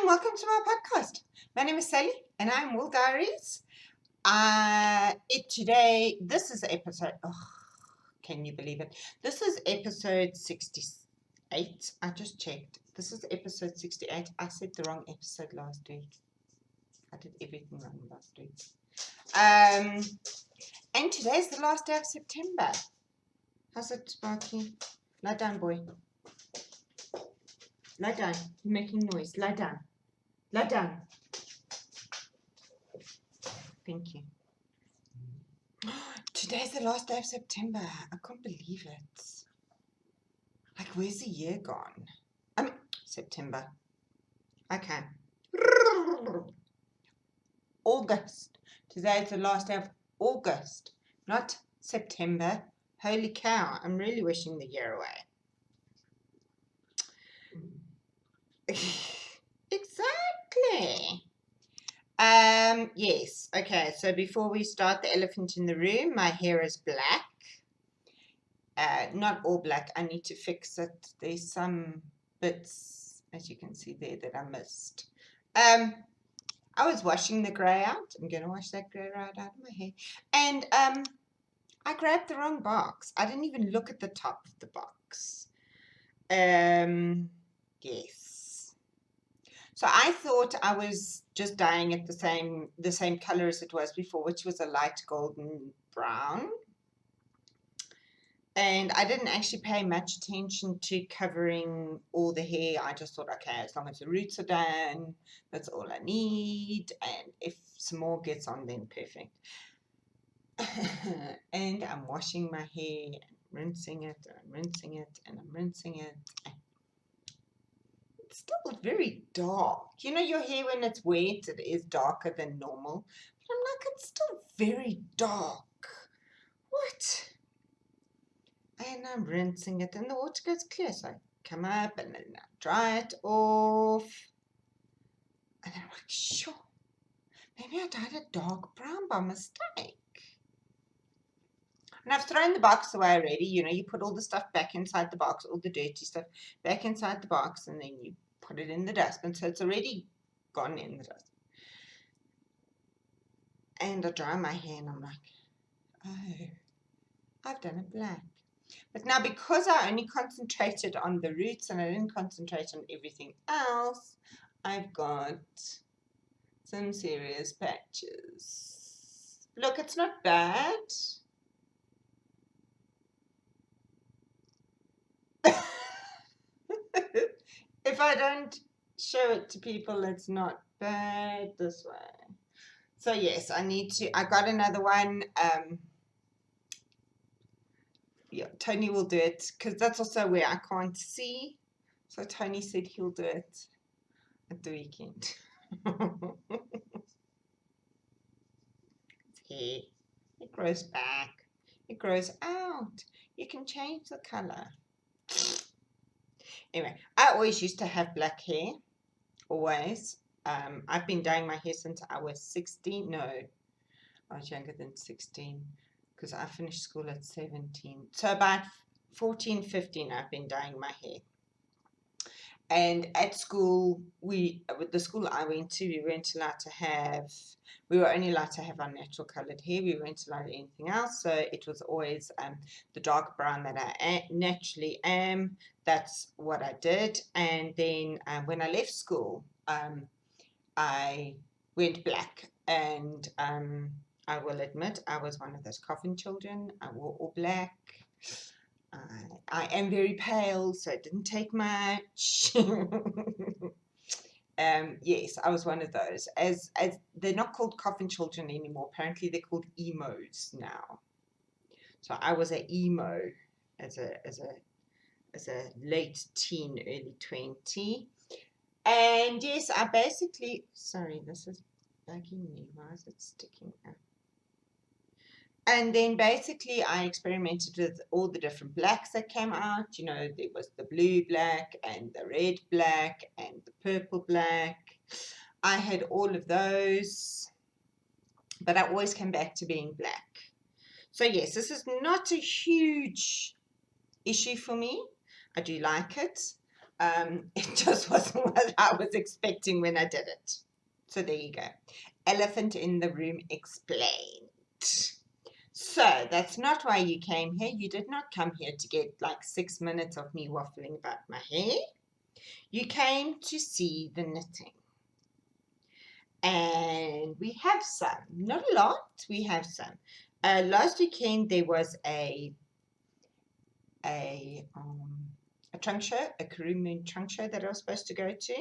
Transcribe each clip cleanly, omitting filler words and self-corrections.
welcome to my podcast. My name is Sally and I'm Wooldiaries. This is episode, can you believe it? This is episode 68. I just checked. This is episode 68. I said the wrong episode last week. I did everything wrong last week. And today's the last day of September. How's it, Sparky? Lie down, boy. Lie down. You're making noise. Lie down. Lie down. Thank you. Today's the last day of September. I can't believe it. Like, where's the year gone? September. Okay. August. Today is the last day of August, not September. Holy cow. I'm really wishing the year away. Exactly. Yes. Okay. So before we start the elephant in the room, my hair is black. Not all black. I need to fix it. There's some bits, as you can see there, that I missed. I was washing the grey out. I'm going to wash that grey out of my hair. And I grabbed the wrong box. I didn't even look at the top of the box. Yes. So I thought I was just dyeing it the same color as it was before, which was a light golden brown. And I didn't actually pay much attention to covering all the hair. I just thought, okay, as long as the roots are done, that's all I need. And if some more gets on, then perfect. And I'm washing my hair and rinsing it, and I'm rinsing it, and I'm rinsing it. It's still very dark. You know, your hair when it's wet, it is darker than normal. But I'm like, it's still very dark. What? And I'm rinsing it and the water goes clear. So I come up and then I dry it off. And then I'm like, sure, maybe I dyed it dark brown by mistake. And I've thrown the box away already. You know, you put all the stuff back inside the box, all the dirty stuff back inside the box, and then you put it in the dustbin. So it's already gone in the dustbin. And I dry my hair and I'm like, oh, I've done it black. But now because I only concentrated on the roots and I didn't concentrate on everything else, I've got some serious patches. Look, it's not bad. If I don't show it to people, it's not bad this way. So yes, I got another one. Yeah, Tony will do it because that's also where I can't see. So Tony said he'll do it at the weekend. It's hair. It grows back. It grows out. You can change the color. Anyway, I always used to have black hair. Always. I've been dyeing my hair since I was 16. No, I was younger than 16 because I finished school at 17. So about 14, 15, I've been dyeing my hair. And at school, with the school I went to, we were only allowed to have our natural colored hair. We weren't allowed anything else. So it was always the dark brown that I naturally am. That's what I did. And then when I left school, I went black. And I will admit, I was one of those coffin children. I wore all black. I am very pale, so it didn't take much. Yes, I was one of those. As they're not called coffin children anymore. Apparently, they're called emos now. So I was an emo as a late teen, early 20. And yes, I basically. Sorry, this is bugging me. Why is it sticking out? And then basically I experimented with all the different blacks that came out. You know, there was the blue black and the red black and the purple black. I had all of those, but I always came back to being black. So yes, this is not a huge issue for me. I do like it. It just wasn't what I was expecting when I did it. So there you go. Elephant in the room explained. So that's not why you came here. You did not come here to get like 6 minutes of me waffling about my hair. You came to see the knitting. And we have some. Not a lot, we have some. Last weekend there was a trunk show, a Karoo Moon trunk show that I was supposed to go to.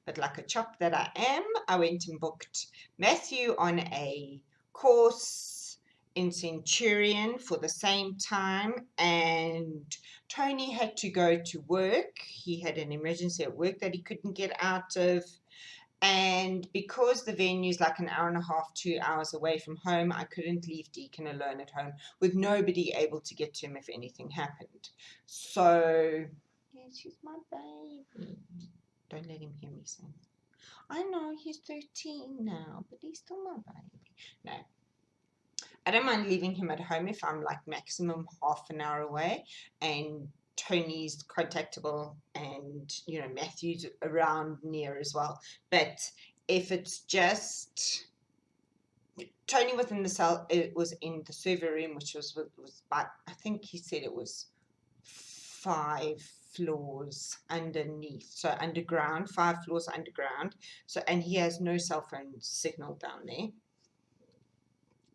But like a chop that I am, I went and booked Matthew on a course in Centurion for the same time, and Tony had to go to work. He had an emergency at work that he couldn't get out of. And because the venue is like an hour and a half, 2 hours away from home, I couldn't leave Deacon alone at home with nobody able to get to him if anything happened. So, yeah, she's my baby. Don't let him hear me saying that. I know he's 13 now, but he's still my baby. No. I don't mind leaving him at home if I'm like maximum half an hour away and Tony's contactable and Matthew's around near as well. But if it's just Tony was in the cell, it was in the server room, which was about, I think he said it was 5 floors underneath, so underground, 5 floors underground. So, and he has no cell phone signal down there.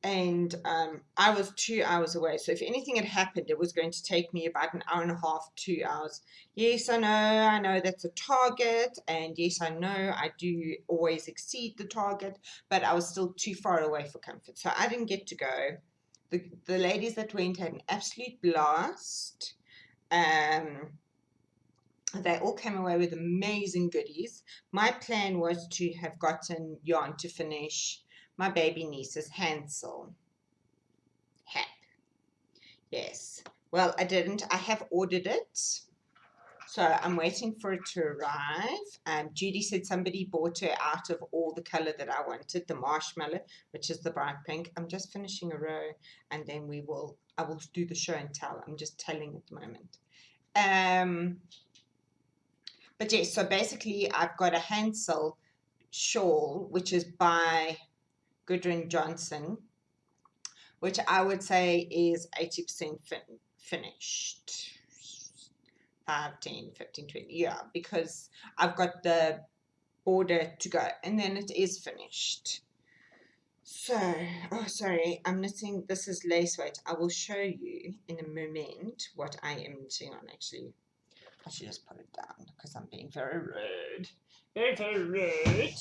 And I was 2 hours away. So if anything had happened, it was going to take me about an hour and a half, 2 hours. Yes, I know that's a target. And yes, I know I do always exceed the target. But I was still too far away for comfort. So I didn't get to go. The ladies that went had an absolute blast. They all came away with amazing goodies. My plan was to have gotten yarn to finish my baby niece's Hansel hat. Yes. Well, I didn't. I have ordered it. So I'm waiting for it to arrive. Judy said somebody bought her out of all the color that I wanted, the marshmallow, which is the bright pink. I'm just finishing a row and then I will do the show and tell. I'm just telling at the moment. But yes, so basically I've got a Hansel shawl, which is by Goodwin Johnson, which I would say is 80% finished. 5, 10, 15, 20, yeah, because I've got the border to go, and then it is finished. So, oh, sorry, I'm knitting, this is lace weight. I will show you in a moment what I am knitting on, actually. I should just put it down, because I'm being very rude. Very, very rude.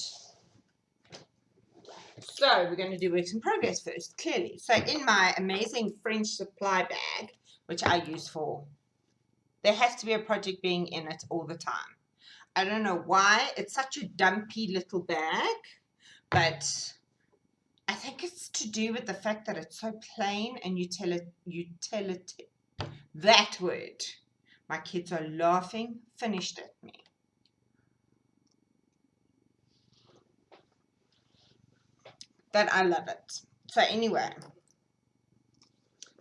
So we're going to do works in progress first, clearly. So in my amazing French supply bag, which I use for, there has to be a project being in it all the time. I don't know why. It's such a dumpy little bag, but I think it's to do with the fact that it's so plain and you tell it that word. My kids are laughing, finished at me. But I love it. So anyway,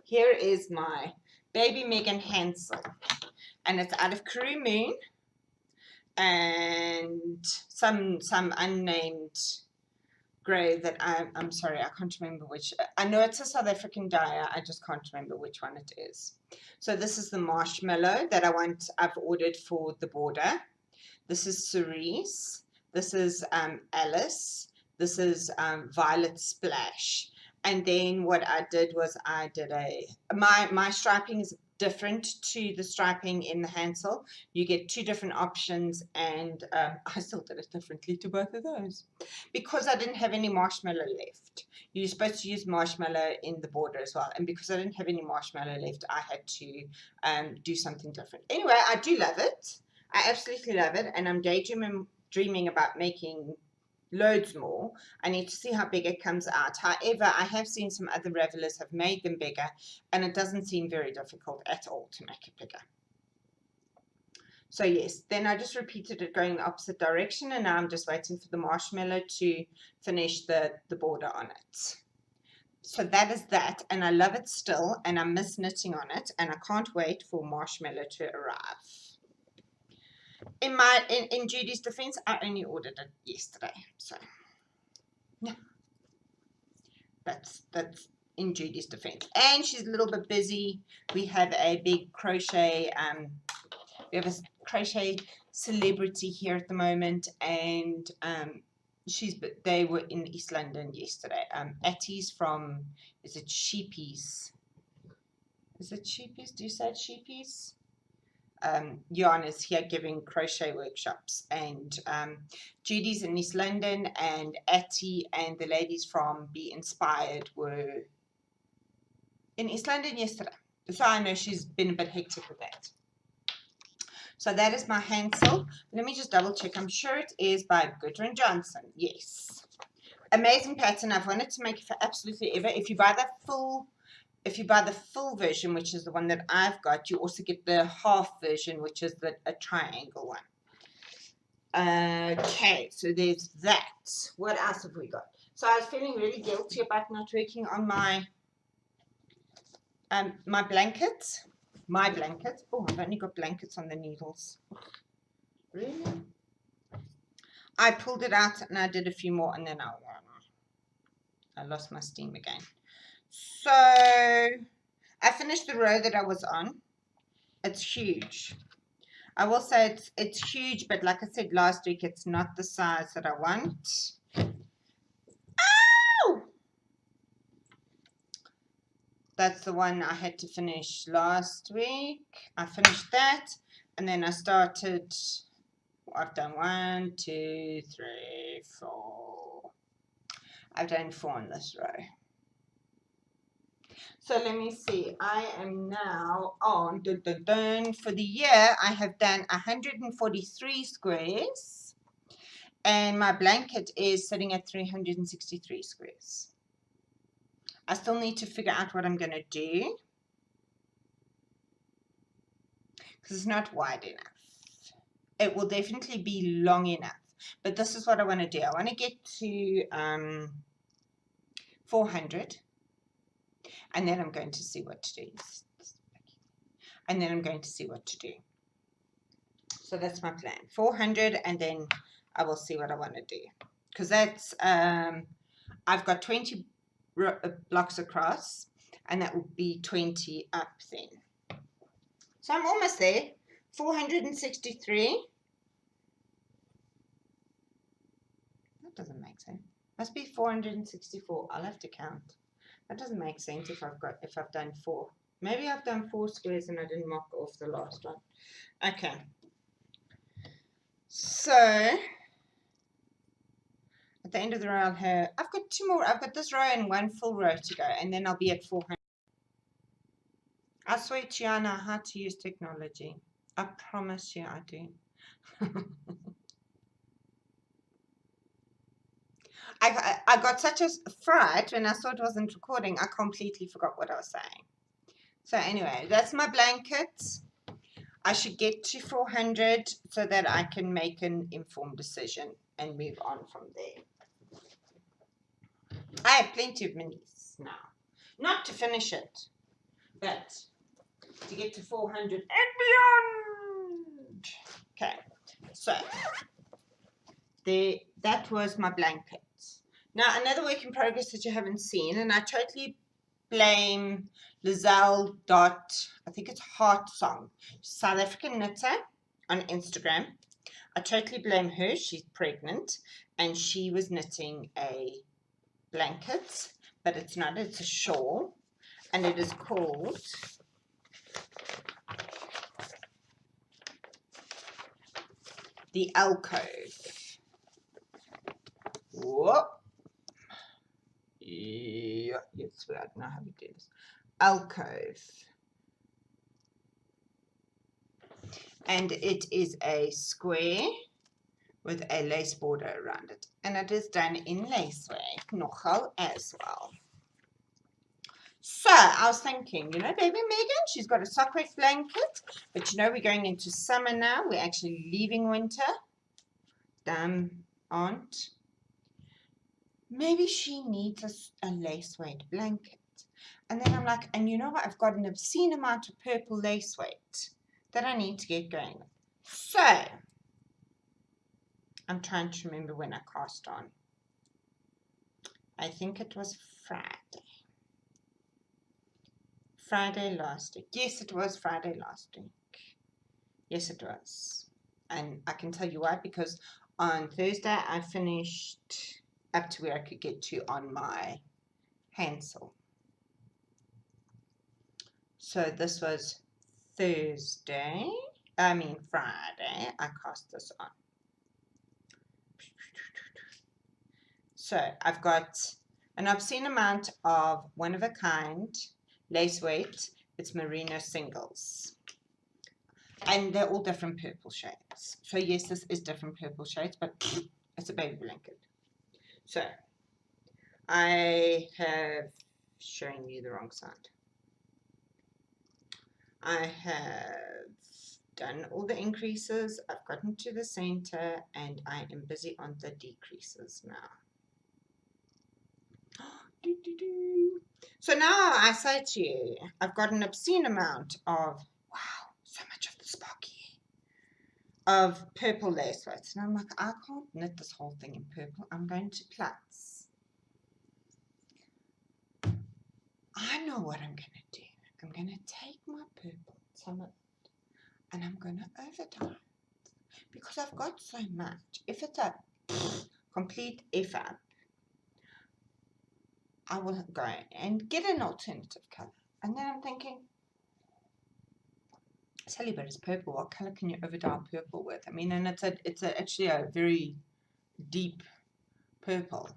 here is my baby Megan Hansel, and it's out of Karoo Moon and some unnamed grey that I'm sorry, I can't remember which. I know it's a South African dye, I just can't remember which one it is. So this is the marshmallow that I've ordered for the border. This is Cerise. This is Alice. This is Violet Splash. And then what I did was my striping is different to the striping in the Hansel. You get 2 different options, and I still did it differently to both of those because I didn't have any marshmallow left. You're supposed to use marshmallow in the border as well, and because I didn't have any marshmallow left, I had to do something different. Anyway, I do love it. I absolutely love it, and I'm daydreaming about making loads more. I need to see how big it comes out. However, I have seen some other revelers have made them bigger, and it doesn't seem very difficult at all to make it bigger. So yes, then I just repeated it going the opposite direction, and now I'm just waiting for the marshmallow to finish the border on it. So that is that, and I love it still, and I miss knitting on it, and I can't wait for marshmallow to arrive. in Judy's defense, I only ordered it yesterday, so yeah, that's in Judy's defense. And she's a little bit busy. We have a big crochet we have a crochet celebrity here at the moment, and they were in East London yesterday. Attie's from, is it Sheepies? Is it Sheepies? Do you say Sheepies? Jan is here giving crochet workshops, and Judy's in East London, and Attie and the ladies from Be Inspired were in East London yesterday. So I know she's been a bit hectic with that. So that is my Hansel. Let me just double check. I'm sure it is by Goodwin Johnson. Yes. Amazing pattern. I've wanted to make it for absolutely ever. If you buy the full version, which is the one that I've got, you also get the half version, which is a triangle one. Okay, so there's that. What else have we got? So I was feeling really guilty about not working on my my blankets. My blankets. Oh, I've only got blankets on the needles. Really? I pulled it out and I did a few more, and then I lost my steam again. So I finished the row that I was on. It's huge. I will say it's huge, but like I said last week, it's not the size that I want. Ow! That's the one I had to finish last week. I finished that, and then I started, I've done 1, 2, 3, 4. I've done 4 on this row. So let me see. I am now on, for the year, I have done 143 squares, and my blanket is sitting at 363 squares. I still need to figure out what I'm going to do, because it's not wide enough. It will definitely be long enough, but this is what I want to do. I want to get to 400, and then I'm going to see what to do. And then I'm going to see what to do. So that's my plan. 400, and then I will see what I want to do. Because that's, I've got 20 blocks across, and that will be 20 up then. So I'm almost there. 463. That doesn't make sense. Must be 464. I'll have to count. That doesn't make sense if I've done 4. Maybe I've done 4 squares and I didn't mark off the last one. Okay. So at the end of the row, I've got 2 more. I've got this row and 1 full row to go, and then I'll be at 400. I swear to you, I know how to use technology. I promise you I do. I got such a fright when I saw it wasn't recording, I completely forgot what I was saying. So anyway, that's my blanket. I should get to 400 so that I can make an informed decision and move on from there. I have plenty of minis now. Not to finish it, but to get to 400 and beyond. Okay, so that was my blanket. Now, another work in progress that you haven't seen, and I totally blame Lizelle I think it's Heart Song, South African knitter on Instagram. I totally blame her. She's pregnant, and she was knitting a blanket, but it's not. It's a shawl, and it is called the Alcove. Whoop. Yeah, yes, I don't know how to do this. Alcove. And it is a square with a lace border around it. And it is done in lacework, nogal as well. So, I was thinking, you know, baby Megan, she's got a sock-wet blanket. But, you know, we're going into summer now. We're actually leaving winter. Damn, aunt. Maybe she needs a lace-weight blanket. And then I'm like, and you know what? I've got an obscene amount of purple lace weight that I need to get going with. So, I'm trying to remember when I cast on. I think it was Friday. Friday last week. Yes, it was Friday last week. Yes, it was. And I can tell you why, because on Thursday I finished up to where I could get to on my handsaw. So this was Friday, I cast this on. So I've got an obscene amount of one-of-a-kind lace weight. It's merino singles. And they're all different purple shades. So yes, this is different purple shades, but it's a baby blanket. So I have shown you the wrong side. I have done all the increases. I've gotten to the center and I am busy on the decreases now. So now I say to you, I've got an obscene amount of, wow, so much of the sparky, of purple lace weights. And I'm like, I can't knit this whole thing in purple. I'm going to Platts. I know what I'm going to do. I'm going to take my purple, some of it, and I'm going to overdye it. Because I've got so much. If it's a complete F up, I will go and get an alternative color. And then I'm thinking, Sally, but it's purple. What color can you overdye purple with? I mean, and it's actually a very deep purple.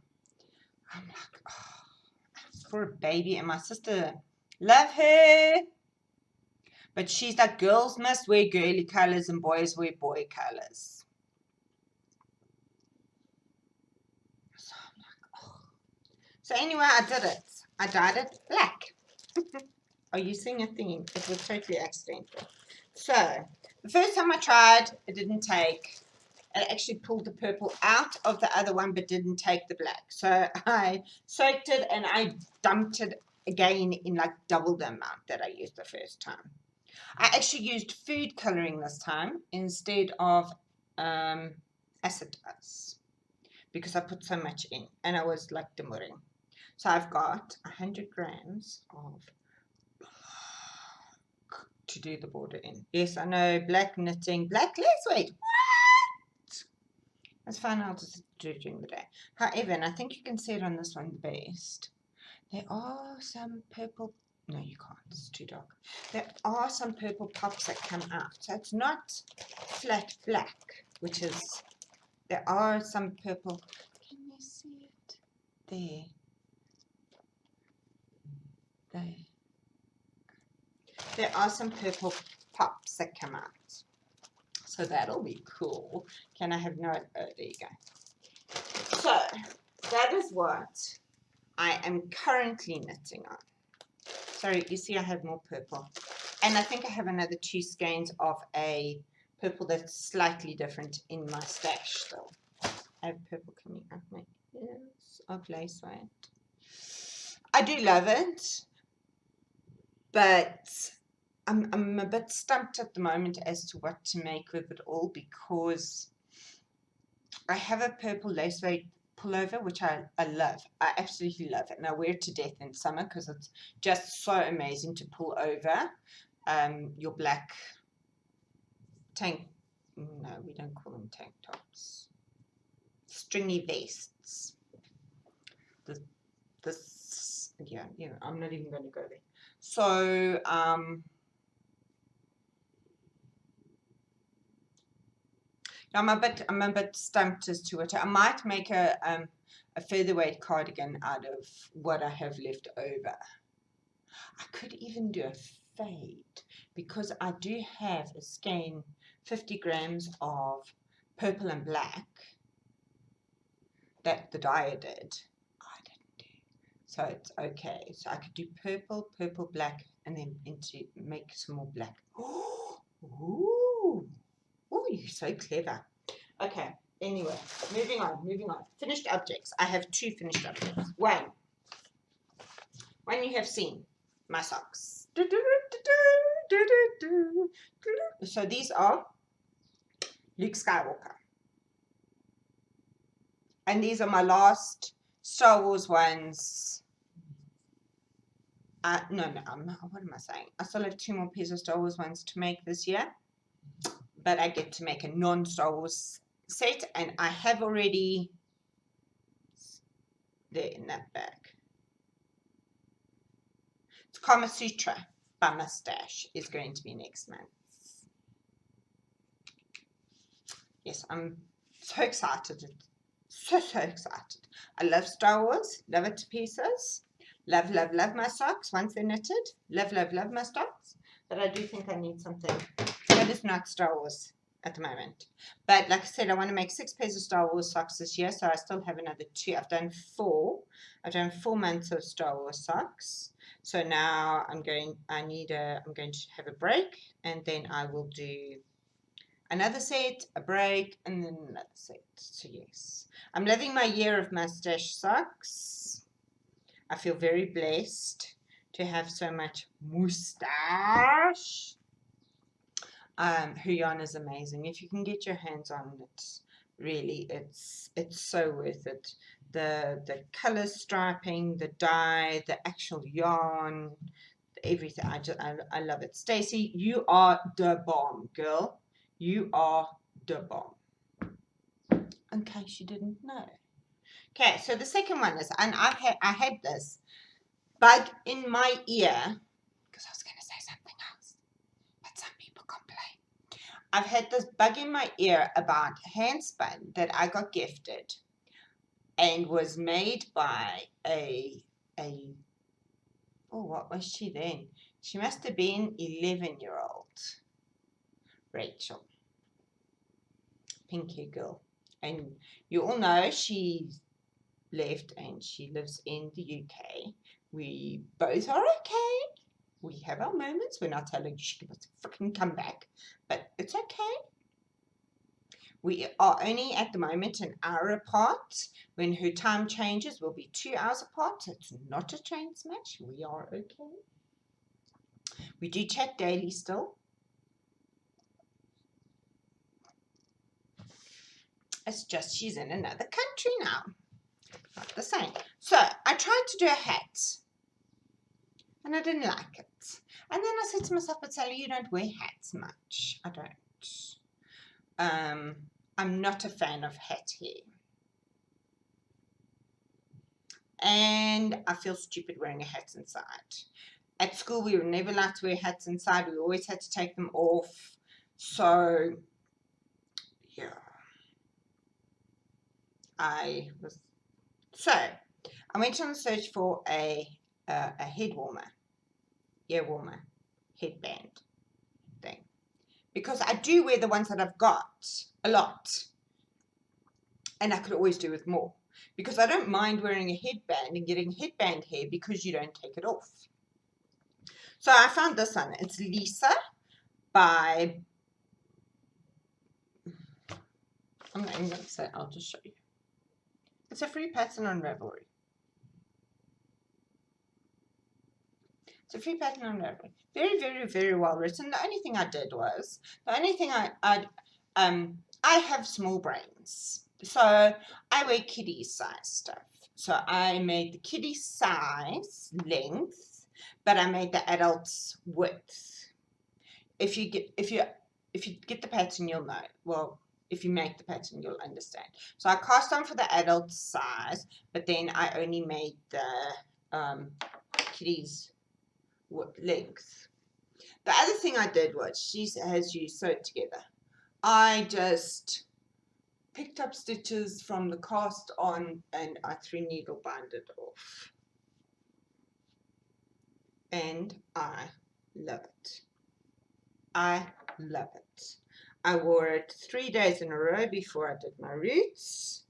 I'm like, oh, it's for a baby. And my sister, love her, but she's like, girls must wear girly colors and boys wear boy colors. So I'm like, oh. So anyway, I did it. I dyed it black. Are you seeing a theme? It was totally accidental. So the first time I tried, it didn't take. It actually pulled the purple out of the other one, but didn't take the black. So I soaked it and I dumped it again in like double the amount that I used the first time. I actually used food coloring this time instead of acetous because I put so much in and I was like demuring. So I've got 100 grams of to do the border in. Yes, I know, black knitting, black lace weight. What? That's fine, I'll just do it during the day. However, and I think you can see it on this one best, there are some purple, no you can't, it's too dark. There are some purple pops that come out. So it's not flat black, which is, there are some purple, can you see it? There. There. There are some purple pops that come out. So that'll be cool. Can I have no, oh, there you go. So that is what I am currently knitting on. Sorry, you see I have more purple. And I think I have another 2 skeins of a purple that's slightly different in my stash still. I have purple coming out my ears of lace weight. I do love it, but I'm a bit stumped at the moment as to what to make with it all, because I have a purple lace weight pullover, which I love. I absolutely love it, and I wear it to death in summer because it's just so amazing to pull over your black tank. No, we don't call them tank tops. Stringy vests. Yeah, I'm not even going to go there. So I'm a bit stumped as to what I might make a featherweight cardigan out of what I have left over. I could even do a fade because I do have a skein 50 grams of purple and black that the dyer did. I didn't do. So it's okay. So I could do purple, purple, black, and then make some more black. Ooh. Oh, you're so clever. Okay, anyway, moving on. Finished objects. I have 2 finished objects. One you have seen, my socks. So these are Luke Skywalker. And these are my last Star Wars ones. No, what am I saying? I still have 2 more pairs of Star Wars ones to make this year. But I get to make a non-Star Wars set. And I have already... there in that bag. It's Kama Sutra by Mustache is going to be next month. Yes, I'm so excited. So excited. I love Star Wars. Love it to pieces. Love my socks once they're knitted. Love my socks. But I do think I need something that is not Star Wars at the moment. But like I said, I want to make 6 pairs of Star Wars socks this year, so I still have another 2. I've done 4. I've done 4 months of Star Wars socks. So now I'm going to have a break, and then I will do another set, a break, and then another set. So yes, I'm loving my year of mustache socks. I feel very blessed to have so much mustache. Huyon is amazing. If you can get your hands on it, really, it's so worth it. The color striping, the dye, the actual yarn, everything. I love it. Stacey, you are the bomb, girl. You are the bomb. In case you didn't know. Okay, so the second one is, and I had this bug in my ear because I was going to say something else, but some people complain. I've had this bug in my ear about handspun that I got gifted and was made by oh, what was she then? She must have been 11-year-old Rachel. Pinkie Girl. And you all know she left and she lives in the UK. We both are okay. We have our moments. We're not telling you she must freaking come back, but it's okay. We are only at the moment an hour apart. When her time changes, we'll be 2 hours apart. It's not a train smash. We are okay. We do chat daily still. It's just she's in another country now. Not the same. So I tried to do a hat and I didn't like it. And then I said to myself, but Sally, you don't wear hats much. I don't. I'm not a fan of hat hair. And I feel stupid wearing a hat inside. At school, we were never allowed to wear hats inside. We always had to take them off. So, yeah. I went on a search for a head warmer, ear warmer, headband thing. Because I do wear the ones that I've got a lot. And I could always do with more. Because I don't mind wearing a headband and getting headband hair because you don't take it off. So I found this one. It's Lisa by... I'm not even going to say it. I'll just show you. It's a free pattern on Ravelry. It's a free pattern on Ravelry. Very, very, very well written. The only thing I did was... I have small brains. So I wear kiddie size stuff. So I made the kiddie size length, but I made the adult's width. If you get the pattern, you'll know. Well, if you make the pattern, you'll understand. So I cast on for the adult size, but then I only made the kiddie's length. The other thing I did was she has you sew it together. I just picked up stitches from the cast on and I 3-needle bind it off. And I love it. I love it. I wore it 3 days in a row before I did my roots.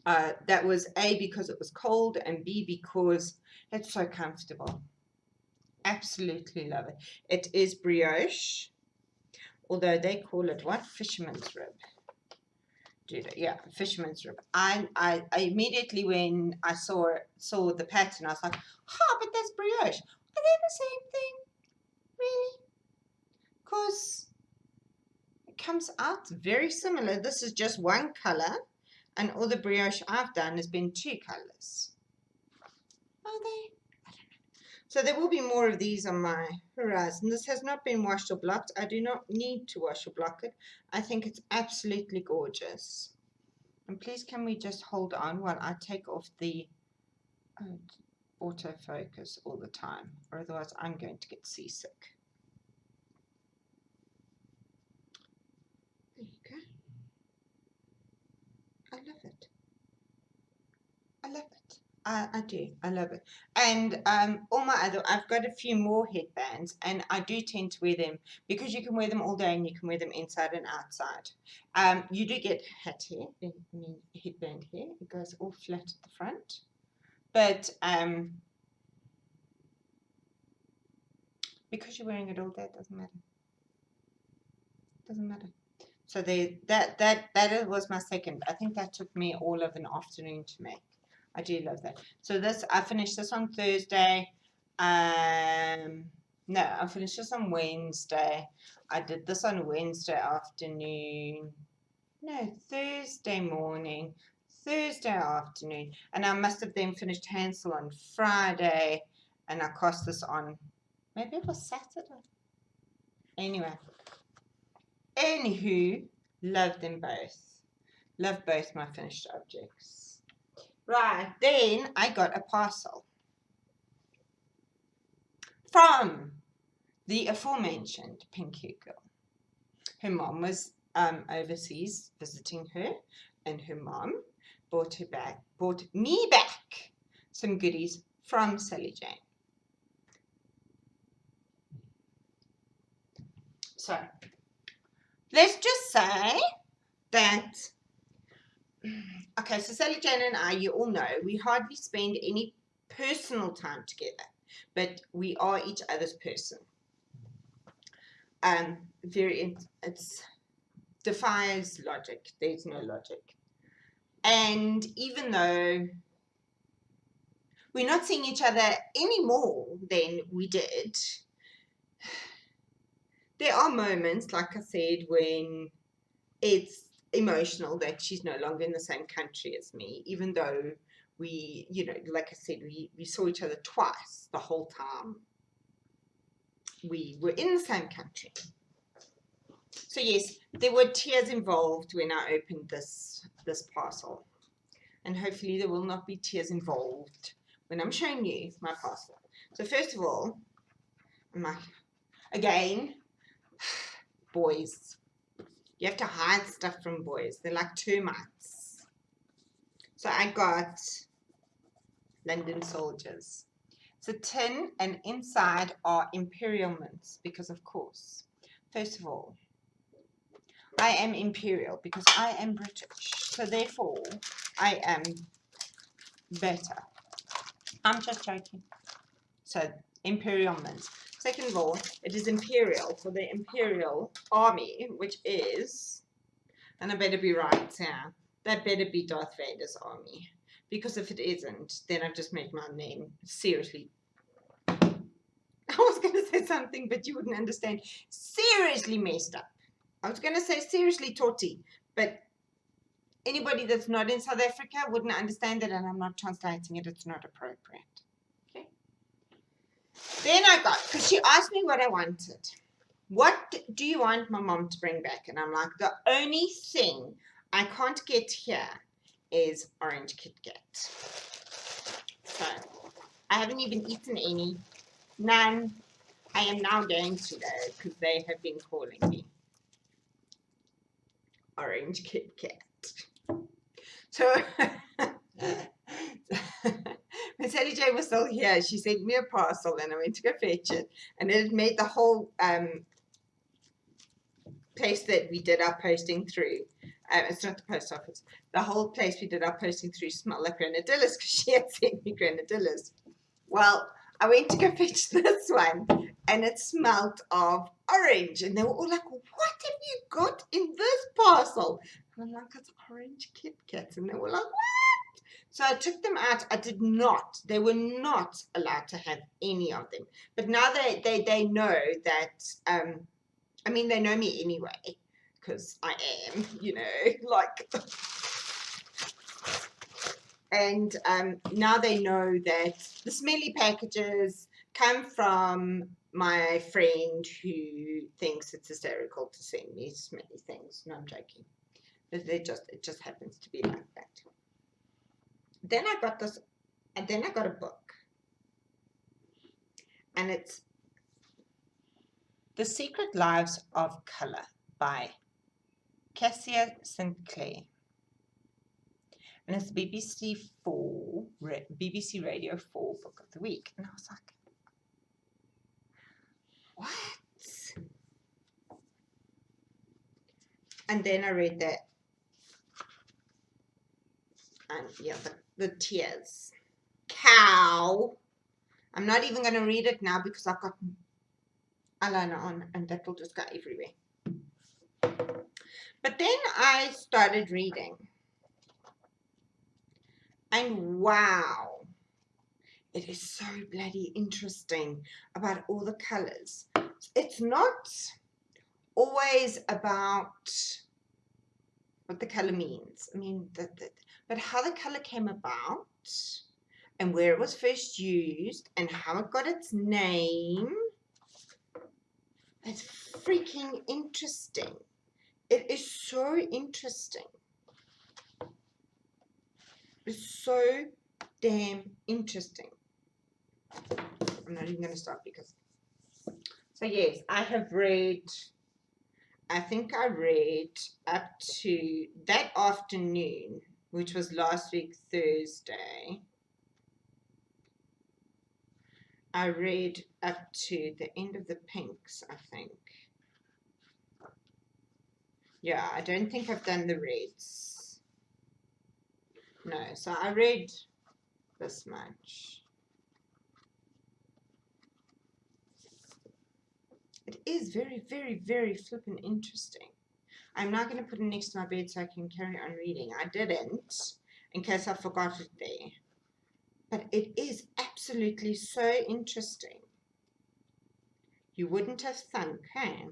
That was A, because it was cold, and B, because it's so comfortable. Absolutely love it. It is brioche, although they call it what? Fisherman's rib. Yeah, fisherman's rib. I immediately, when I saw the pattern, I was like, oh, but that's brioche. Are they the same thing? Really? Because it comes out very similar. This is just one color. And all the brioche I've done has been 2 colours. Are they? I don't know. So there will be more of these on my horizon. This has not been washed or blocked. I do not need to wash or block it. I think it's absolutely gorgeous. And please can we just hold on while I take off the autofocus all the time, or otherwise I'm going to get seasick. There you go. I love it. I love it. I do. I love it. And all my other, I've got a few more headbands, and I do tend to wear them because you can wear them all day and you can wear them inside and outside. You do get hat hair, I mean headband hair. It goes all flat at the front, but because you're wearing it all day, it doesn't matter. Doesn't matter. So that was my second. I think that took me all of an afternoon to make. I do love that. So this, I finished this on Thursday. No, I finished this on Wednesday. I did this on Wednesday afternoon. No, Thursday morning. Thursday afternoon. And I must have then finished Hansel on Friday. And I cast this on, maybe it was Saturday. Anyway. Anywho, love them both. Love both my finished objects. Right, then I got a parcel from the aforementioned Pinkie Girl. Her mom was overseas visiting her, and her mom brought me back some goodies from Sally Jane. So let's just say that, okay, so Sally Jane and I, you all know, we hardly spend any personal time together, but we are each other's person. It's defies logic. There's no logic. And even though we're not seeing each other any more than we did, there are moments, like I said, when it's emotional that she's no longer in the same country as me, even though we, you know, like I said, we saw each other twice the whole time we were in the same country. So yes, there were tears involved when I opened this parcel, and hopefully there will not be tears involved when I'm showing you my parcel. So first of all, again, boys. You have to hide stuff from boys. They're like termites. So I got London Soldiers. It's a tin, and inside are Imperial mints because, of course, first of all, I am Imperial because I am British. So therefore, I am better. I'm just joking. So Imperial mints. Second of all, it is Imperial for the Imperial Army, which is, and I better be right here, that better be Darth Vader's army. Because if it isn't, then I've just made my name seriously. I was going to say something, but you wouldn't understand. Seriously messed up. I was going to say seriously totty, but anybody that's not in South Africa wouldn't understand it, and I'm not translating it. It's not appropriate. Okay. Then I got, because she asked me what I wanted. What do you want my mom to bring back? And I'm like, the only thing I can't get here is orange Kit Kat. So I haven't even eaten any. None. I am now going to though, because they have been calling me. Orange Kit Kat. So when Sally J was still here, she sent me a parcel and I went to go fetch it. And it made the whole place that we did our posting through. It's not the post office. The whole place we did our posting through smelled like grenadillas because she had sent me grenadillas. Well, I went to go fetch this one and it smelled of orange. And they were all like, what have you got in this parcel? And I'm like, it's orange Kit Kats. And they were like, what? So I took them out. I did not. They were not allowed to have any of them. But now they know that, I mean, they know me anyway. Because I am, you know, like, And now they know that the smelly packages come from my friend who thinks it's hysterical to send me smelly things. No, I'm joking. It just happens to be like that. Then I got this, and then I got a book, and it's The Secret Lives of Color by Cassia Sinclair. And it's BBC Radio 4 Book of the Week. And I was like, what? And then I read that. And yeah, the tears. Cow. I'm not even going to read it now because I've got eyeliner on and that will just go everywhere. But then I started reading. And wow, it is so bloody interesting about all the colors. It's not always about what the color means. I mean, but how the color came about and where it was first used and how it got its name. It's freaking interesting. It is so interesting. It's so damn interesting. I'm not even going to start because... So yes, I have read... I think I read up to that afternoon, which was last week, Thursday. I read up to the end of the pinks, I think. Yeah, I don't think I've done the reds. No, so I read this much. It is very, very, very flippin' interesting. I'm now going to put it next to my bed so I can carry on reading. I didn't, in case I forgot it there. But it is absolutely so interesting. You wouldn't have thunk, hey?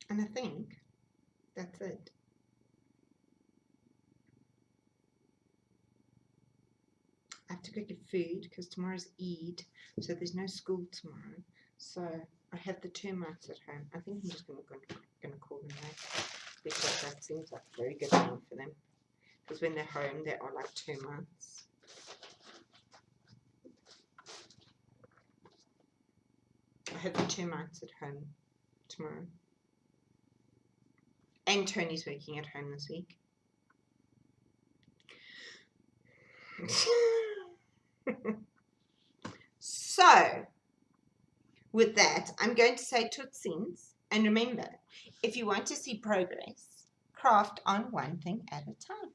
And I think that's it. I have to go get food because tomorrow's Eid, so there's no school tomorrow. So I have the termites at home. I think I'm just going to call them that because that seems like a very good name for them. Because when they're home, they are like termites. I have the termites at home tomorrow. And Tony's working at home this week. So, with that, I'm going to say totsies. And remember, if you want to see progress, craft on one thing at a time.